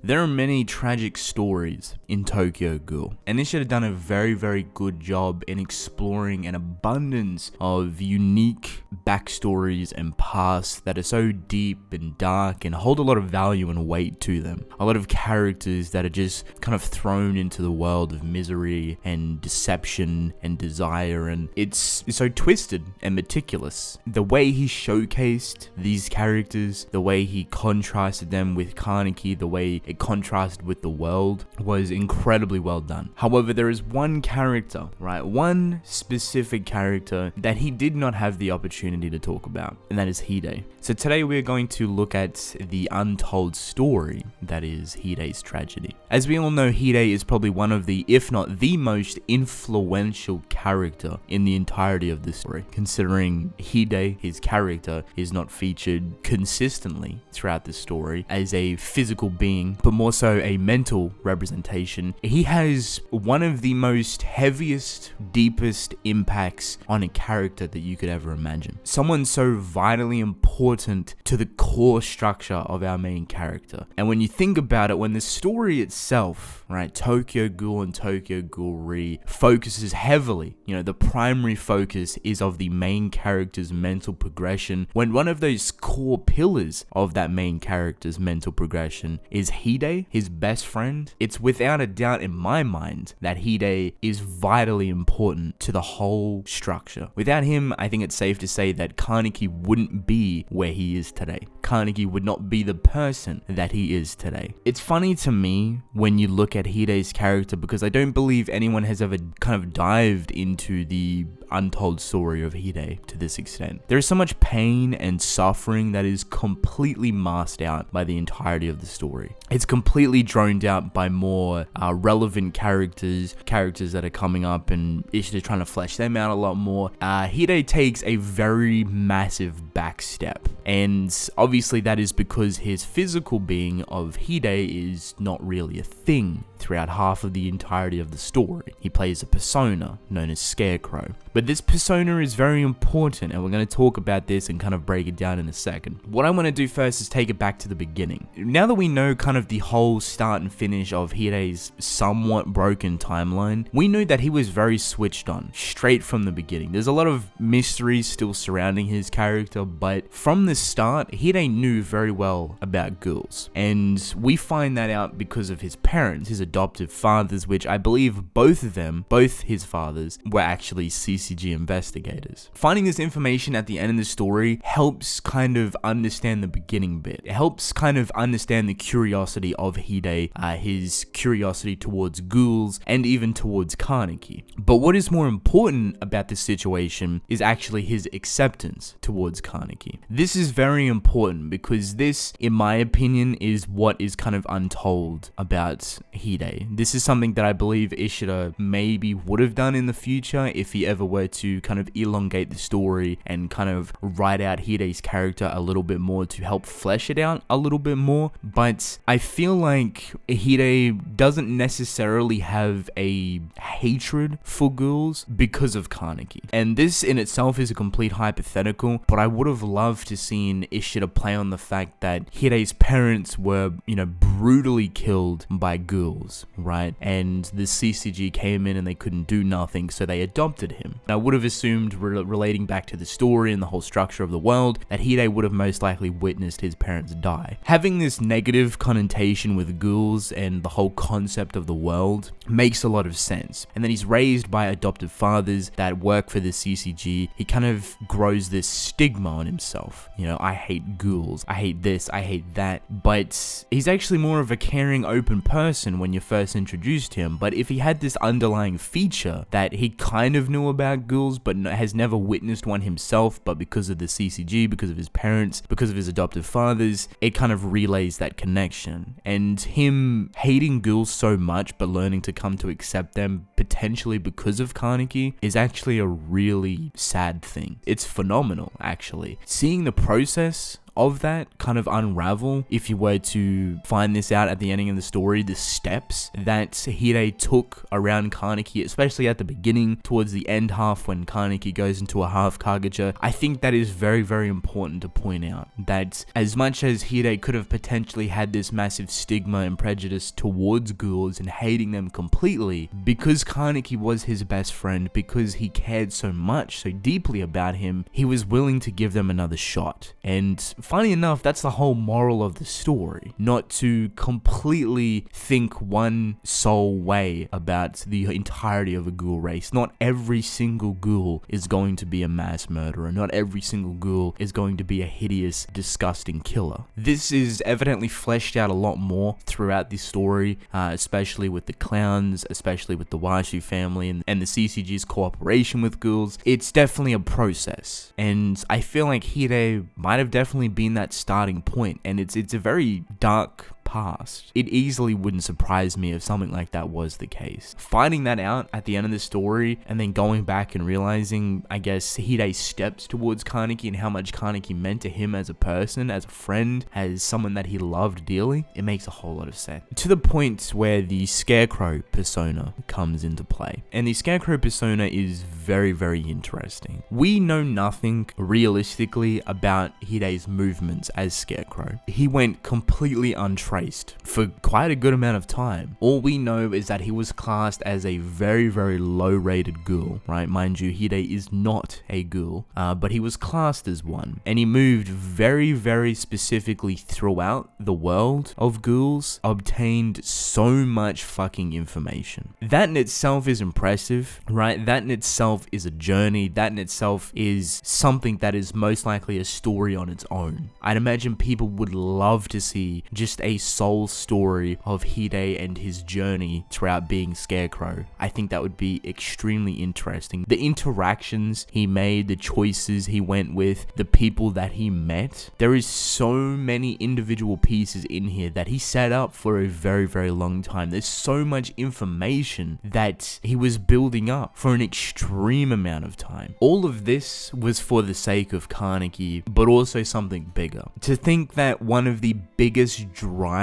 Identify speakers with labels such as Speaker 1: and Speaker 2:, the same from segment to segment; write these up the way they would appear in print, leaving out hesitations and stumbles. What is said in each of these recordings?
Speaker 1: There are many tragic stories in Tokyoghoul, and it should have done a very good job in exploring an abundance of unique backstories and pasts that are so deep and dark and hold a lot of value and weight to them. A lot of characters that are just kind of thrown into the world of misery and deception and desire, and it's so twisted and meticulous. The way he showcased these characters, the way he contrasted them with Kaneki, the way it contrasted with the world was incredibly well done. However, there is one character, right? One specific character that he did not have the opportunity to talk about, and that is Hide. So today we're going to look at the untold story that is Hide's tragedy. As we all know, Hide is probably one of the, if not the most influential character in the entirety of this story, considering Hide, his character, is not featured consistently throughout the story as a physical being, but more so a mental representation. He has one of the most heaviest, deepest impacts on a character that you could ever imagine. Someone so vitally important to the core structure of our main character. And when you think about it, when the story itself, right, Tokyoghoul and Tokyoghoul focuses heavily, the primary focus is of the main character's mental progression, when one of those core pillars of that main character's mental progression is Hide, his best friend, it's without a doubt in my mind that Hide is vitally important to the whole structure. Without him, I think it's safe to say that Kaneki wouldn't be where he is today. Kaneki would not be the person that he is today. It's funny to me when you look at Hide's character, because I don't believe anyone has ever kind of dived into the untold story of Hide to this extent. There is so much pain and suffering that is completely masked out by the entirety of the story. It's completely droned out by more relevant characters that are coming up, and Ishida trying to flesh them out a lot more. Hide takes a very massive back step, and obviously that is because his physical being of Hide is not really a thing throughout half of the entirety of the story. He plays a persona known as Scarecrow. But this persona is very important, and we're going to talk about this and kind of break it down in a second. What I want to do first is take it back to the beginning. Now that we know kind of the whole start and finish of Hide's somewhat broken timeline, we knew that he was very switched on, straight from the beginning. There's a lot of mysteries still surrounding his character, but from the start, Hide knew very well about ghouls. And we find that out because of his parents, his adoptive fathers, which I believe both his fathers, were actually CCG investigators. Finding this information at the end of the story helps kind of understand the beginning bit. It helps kind of understand the curiosity of Hide, his curiosity towards ghouls, and even towards Kaneki. But what is more important about this situation is actually his acceptance towards Kaneki. This is very important because this, in my opinion, is what is kind of untold about Hide. This is something that I believe Ishida maybe would have done in the future if he ever were to kind of elongate the story and kind of write out Hide's character a little bit more to help flesh it out a little bit more. But I feel like Hide doesn't necessarily have a hatred for ghouls because of Kaneki. And this in itself is a complete hypothetical, but I would have loved to seen Ishida play on the fact that Hide's parents were, brutally killed by ghouls, right? And the CCG came in and they couldn't do nothing, so they adopted him. I would have assumed, relating back to the story and the whole structure of the world, that Hide would have most likely witnessed his parents die. Having this negative connotation with ghouls and the whole concept of the world makes a lot of sense. And then he's raised by adoptive fathers that work for the CCG. He kind of grows this stigma on himself. I hate ghouls, I hate this, I hate that. But he's actually more of a caring, open person when you first introduced him. But if he had this underlying feature that he kind of knew about ghouls but has never witnessed one himself, but because of the CCG, because of his parents, because of his adoptive fathers, it kind of relays that connection. And him hating ghouls so much but learning to come to accept them potentially because of Kaneki is actually a really sad thing. It's phenomenal, actually. Seeing the process of that kind of unravel if you were to find this out at the ending of the story, the steps that Hide took around Kaneki, especially at the beginning, towards the end half when Kaneki goes into a half Kagaja. I think that is very, very important to point out, that as much as Hide could have potentially had this massive stigma and prejudice towards ghouls and hating them completely, because Kaneki was his best friend, because he cared so much, so deeply about him, he was willing to give them another shot. And funny enough, that's the whole moral of the story, not to completely think one sole way about the entirety of a ghoul race. Not every single ghoul is going to be a mass murderer. Not every single ghoul is going to be a hideous, disgusting killer. This is evidently fleshed out a lot more throughout this story, especially with the clowns, especially with the Washu family and the CCG's cooperation with ghouls. It's definitely a process, and I feel like Hide might have definitely been that starting point, and it's a very dark past. It easily wouldn't surprise me if something like that was the case. Finding that out at the end of the story and then going back and realizing, I guess, Hide's steps towards Kaneki and how much Kaneki meant to him as a person, as a friend, as someone that he loved dearly, it makes a whole lot of sense. To the point where the Scarecrow persona comes into play. And the Scarecrow persona is very, very interesting. We know nothing realistically about Hide's movements as Scarecrow. He went completely untraced for quite a good amount of time. All we know is that he was classed as a very, very low rated ghoul, right? Mind you, Hide is not a ghoul, but he was classed as one, and he moved very, very specifically throughout the world of ghouls, obtained so much fucking information. That in itself is impressive, right? That in itself is a journey. That in itself is something that is most likely a story on its own. I'd imagine people would love to see just a soul story of Hide and his journey throughout being Scarecrow. I think that would be extremely interesting. The interactions he made, the choices he went with, the people that he met. There is so many individual pieces in here that he set up for a very, very long time. There's so much information that he was building up for an extreme amount of time. All of this was for the sake of Kaneki, but also something bigger. To think that one of the biggest drives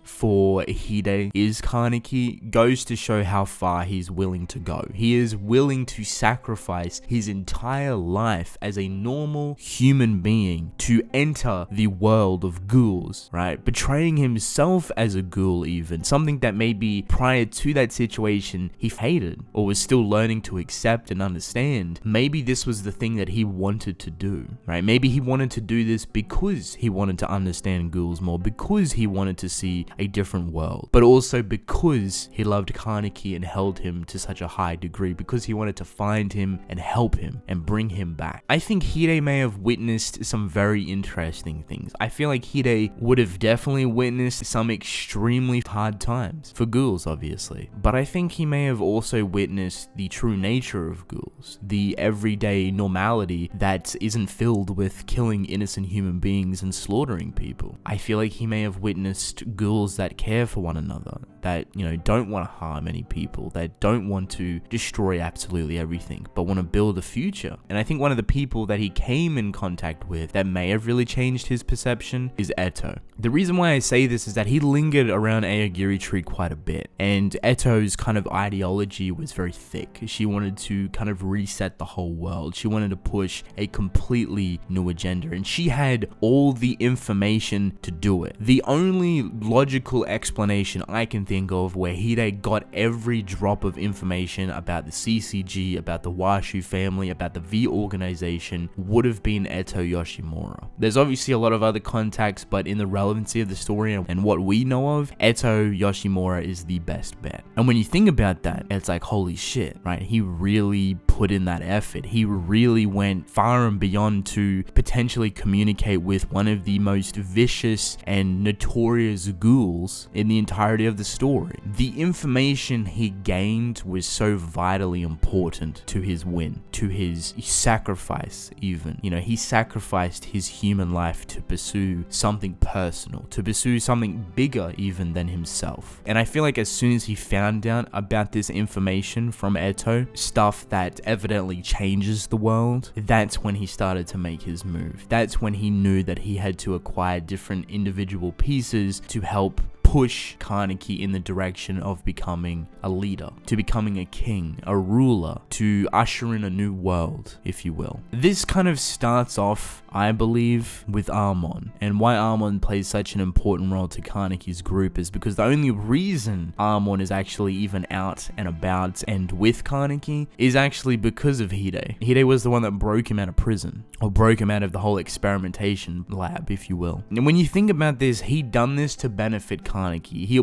Speaker 1: for Hide is Kaneki goes to show how far he's willing to go. He is willing to sacrifice his entire life as a normal human being to enter the world of ghouls, right? Betraying himself as a ghoul even, something that maybe prior to that situation he hated or was still learning to accept and understand. Maybe this was the thing that he wanted to do, right? Maybe he wanted to do this because he wanted to understand ghouls more, because he wanted to see a different world, but also because he loved Kaneki and held him to such a high degree, because he wanted to find him and help him and bring him back. I think Hide may have witnessed some very interesting things. I feel like Hide would have definitely witnessed some extremely hard times for ghouls, obviously, but I think he may have also witnessed the true nature of ghouls, the everyday normality that isn't filled with killing innocent human beings and slaughtering people. I feel like he may have witnessed ghouls that care for one another, that, you know, don't want to harm any people, that don't want to destroy absolutely everything, but want to build a future. And I think one of the people that he came in contact with that may have really changed his perception is Eto. The reason why I say this is that he lingered around Aogiri Tree quite a bit, and Eto's kind of ideology was very thick. She wanted to kind of reset the whole world. She wanted to push a completely new agenda, and she had all the information to do it. The only logical explanation I can think of where Hide got every drop of information about the CCG, about the Washu family, about the V organization would have been Eto Yoshimura. There's obviously a lot of other contacts, but in the relevancy of the story and what we know of, Eto Yoshimura is the best bet. And when you think about that, it's like, holy shit, right? He really put in that effort. He really went far and beyond to potentially communicate with one of the most vicious and notorious ghouls in the entirety of the story. The information he gained was so vitally important to his win, to his sacrifice even. You know, he sacrificed his human life to pursue something personal, to pursue something bigger even than himself. And I feel like as soon as he found out about this information from Eto, stuff that evidently changes the world, that's when he started to make his move. That's when he knew that he had to acquire different individual pieces to help push Kaneki in the direction of becoming a leader, to becoming a king, a ruler, to usher in a new world, if you will. This kind of starts off, I believe, with Amon, and why Amon plays such an important role to Kaneki's group is because the only reason Amon is actually even out and about and with Kaneki is actually because of Hide. Hide was the one that broke him out of prison, or broke him out of the whole experimentation lab, if you will. And when you think about this, he'd done this to benefit Kaneki,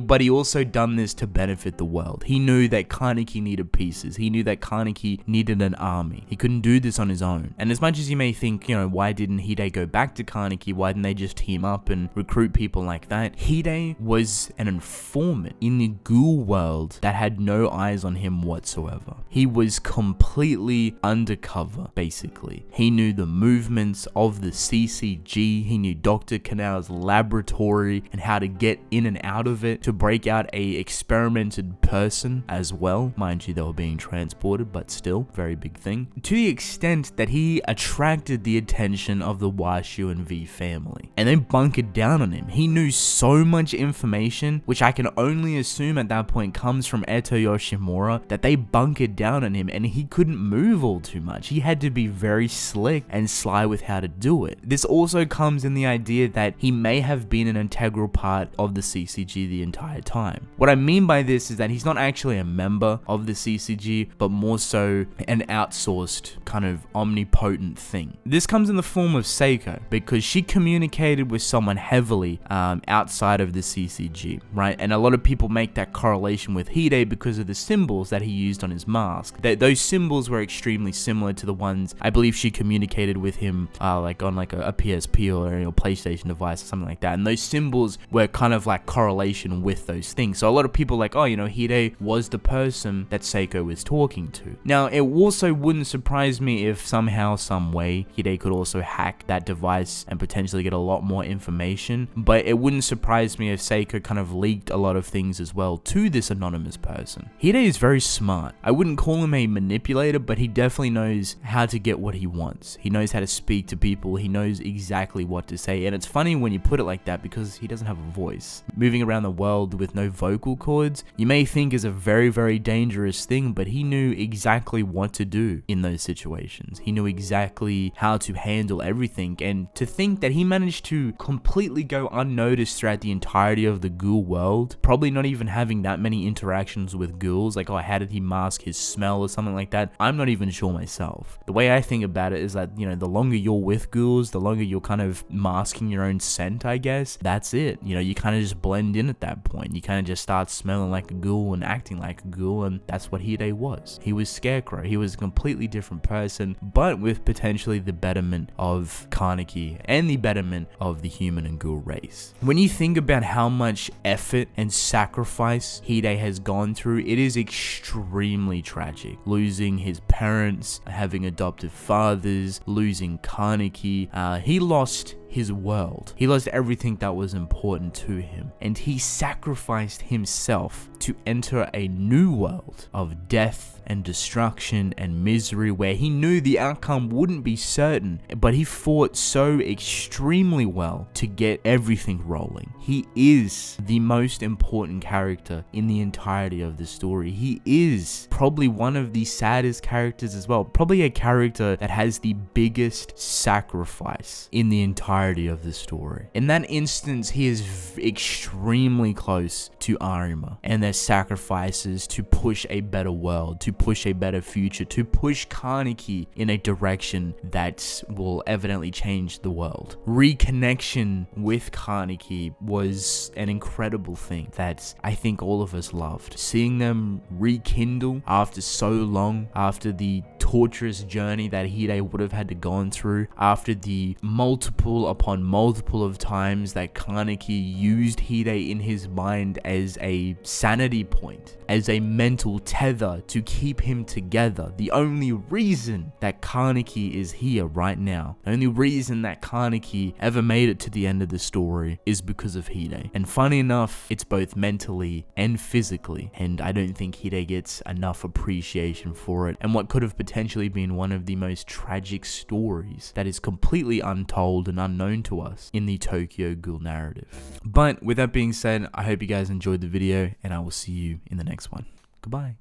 Speaker 1: but he also done this to benefit the world. He knew that Kaneki needed pieces. He knew that Kaneki needed an army. He couldn't do this on his own. And as much as you may think, why didn't Hide go back to Kaneki? Why didn't they just team up and recruit people like that? Hide was an informant in the Ghoul world that had no eyes on him whatsoever. He was completely undercover, basically. He knew the movements of the CCG. He knew Dr. Canal's laboratory and how to get in and out of it, to break out a experimented person as well. Mind you, they were being transported, but still, very big thing. To the extent that he attracted the attention of the Washu and V family, and they bunkered down on him. He knew so much information, which I can only assume at that point comes from Eto Yoshimura, that they bunkered down on him and he couldn't move all too much. He had to be very slick and sly with how to do it. This also comes in the idea that he may have been an integral part of the CCG the entire time. What I mean by this is that he's not actually a member of the CCG, but more so an outsourced kind of omnipotent thing. This comes in the form of Seiko, because she communicated with someone heavily outside of the CCG, right? And a lot of people make that correlation with Hide because of the symbols that he used on his mask. Those symbols were extremely similar to the ones I believe she communicated with him like on like a PSP or a PlayStation device or something like that. And those symbols were kind of like correlation with those things. So a lot of people like, oh, Hide was the person that Seiko was talking to. Now, it also wouldn't surprise me if somehow, some way, Hide could also hack that device and potentially get a lot more information, but it wouldn't surprise me if Seiko kind of leaked a lot of things as well to this anonymous person. Hide is very smart. I wouldn't call him a manipulator, but he definitely knows how to get what he wants. He knows how to speak to people. He knows exactly what to say, and it's funny when you put it like that because he doesn't have a voice. Moving around the world with no vocal cords, you may think is a very, very dangerous thing, but he knew exactly what to do in those situations. He knew exactly how to handle everything, and to think that he managed to completely go unnoticed throughout the entirety of the Ghoul world, probably not even having that many interactions with ghouls, like, oh, how did he mask his smell or something like that? I'm not even sure myself. The way I think about it is that, the longer you're with ghouls, the longer you're kind of masking your own scent, I guess. That's it. You kind of just blend in at that point. You kind of just start smelling like a ghoul and acting like a ghoul, and that's what Hide was. He was Scarecrow. He was a completely different person, but with potentially the betterment of Kaneki and the betterment of the human and ghoul race. When you think about how much effort and sacrifice Hide has gone through, it is extremely tragic. Losing his parents, having adoptive fathers, losing Kaneki, he lost his world. He lost everything that was important to him, and he sacrificed himself to enter a new world of death and destruction and misery where he knew the outcome wouldn't be certain, but he fought so extremely well to get everything rolling. He is the most important character in the entirety of the story. He is probably one of the saddest characters as well, probably a character that has the biggest sacrifice in the entirety of the story. In that instance, he is extremely close to Arima and their sacrifices to push a better world, to push a better future, to push Kaneki in a direction that will evidently change the world. Reconnection with Kaneki was an incredible thing that I think all of us loved. Seeing them rekindle after so long, after the torturous journey that Hide would have had to gone through, after the multiple upon multiple of times that Kaneki used Hide in his mind as a sanity point, as a mental tether to keep him together. The only reason that Kaneki is here right now, the only reason that Kaneki ever made it to the end of the story is because of Hide. And funny enough, it's both mentally and physically, and I don't think Hide gets enough appreciation for it. And what could have potentially potentially been one of the most tragic stories that is completely untold and unknown to us in the Tokyoghoul narrative. But with that being said, I hope you guys enjoyed the video, and I will see you in the next one. Goodbye.